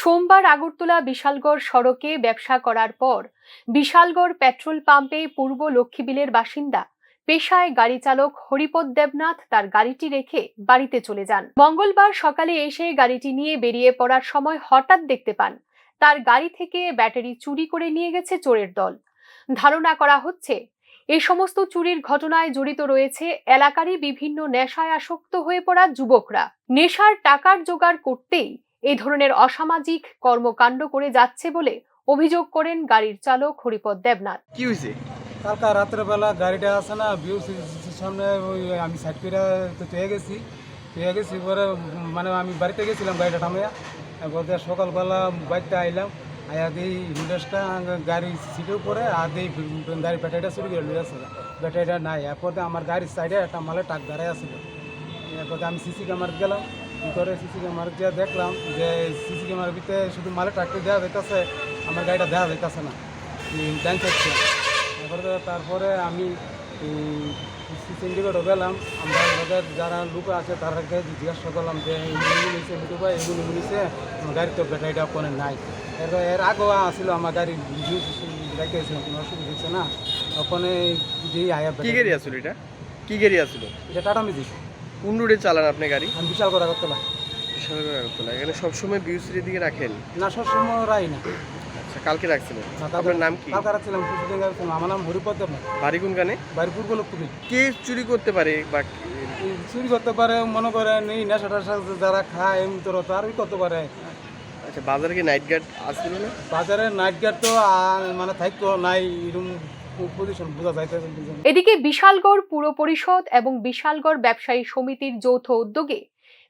সোমবার আগরতলা বিশালগড় সড়কে ব্যবসা করার পর বিশালগড় পেট্রোল পাম্পে পূর্ব লক্ষ্মীবিলের বাসিন্দা পেশায় গাড়ি চালক হরিপদ দেবনাথ তার গাড়িটি রেখে বাড়িতে চলে যান। মঙ্গলবার সকালে এসে গাড়িটি নিয়ে বেরিয়ে পড়ার সময় হঠাৎ দেখতে পান তার গাড়ি থেকে ব্যাটারি চুরি করে নিয়ে গেছে চোরের দল। ধারণা করা হচ্ছে এই সমস্ত চুরির ঘটনায় জড়িত রয়েছে এলাকারই বিভিন্ন নেশায় আসক্ত হয়ে পড়া যুবকরা। নেশার টাকার জোগাড় করতেই এই ধরনের অসামাজিক কর্মকাণ্ড করে যাচ্ছে বলে অভিযোগ করেন গাড়ির চালক হরিপদ দেবনাথ। কি হয়েছে? কালকা রাতের বেলা গাড়িটা আছে না বিউসির সামনে, ওই আমি সাইড করে তো পেয়ে গেছি পরে মানে আমি বাড়িতে গেছিলাম গাড়িটা থামিয়া, বলতে সকালবেলা বাড়িতে আইলাম, আয়া দিই হিন্ডাসটা গাড়ি সিটের উপরে আর দিই গাড়ির ব্যাটারিটা চুরি করে লিয়ে আসে, ব্যাটারিটা নাই। এরপর আমার গাড়ির সাইডে একটা মালে টাক দাঁড়ায় আসছিল। এরপর আমি সিসি ক্যামেরা গেলাম, কী করে সিসি ক্যামেরা দিয়ে দেখলাম যে সিসি ক্যামেরার ভিতরে শুধু মালে টাকটা দেওয়া যাইতেছে, আমার গাড়িটা দেওয়া যাইতেছে না, ডান সাইড। তারপরে আমি সিন্ডিকেটও গেলাম, আমরা ওদের যারা লোক আছে তাদেরকে জিজ্ঞাসা করলাম যে এগুলো নিয়েছে লুটু ভাই, এগুলো নিয়েছে আমার গাড়ির তো ব্যাটারিটা ওখানে নাই। এর আগেও আসছিল আমার গাড়ি রেখেছিলাম, কোনো অসুবিধা হচ্ছে না ওখানে যে আয়া। কি গাড়ি আসলো এটা? কি গাড়ি আসলো? এটা টাটা ম্যাজিক। কোন রোডে চালান আপনি গাড়ি? আমি বিশাল করা করতে পারি। বিশাল করে রাখতো না, এখানে সবসময় বিউসির দিকে রাখেন? না, সবসময় রাই না। আচ্ছা, কালকে রাখছিলেন? আপনার নাম কি? কালকে রাখছিলাম, কিছুদিন রাখছিলাম। আমার নাম হরিপদ দেবনাথ। বাড়ি কোনখানে? বাড়ি পূর্ব লক্ষ্মীবিল। কে চুরি করতে পারে বা চুরি করতে পারে মনে করেন এই নেশা টেশা যারা খায় তোরা তো আরই করতে পারে। আচ্ছা, বাজারে কি নাইট গার্ড আসছিল না? বাজারে নাইট গার্ড তো মানে থাকতো নাই, এরকম পজিশন বোঝা যাইতেছে। এদিকে বিশালগড় পুর পরিষদ এবং বিশালগড় ব্যবসায়ী সমিতির যৌথ উদ্যোগে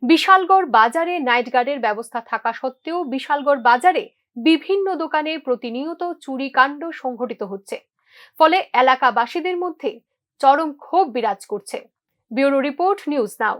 বিশালগড় বাজারে নাইট গার্ডের ব্যবস্থা থাকা সত্ত্বেও বিশালগড় বাজারে বিভিন্ন দোকানে প্রতিনিয়ত চুরি কাণ্ড সংঘটিত হচ্ছে, ফলে এলাকাবাসীদের মধ্যে চরম ক্ষোভ বিরাজ করছে। Bureau report, news now.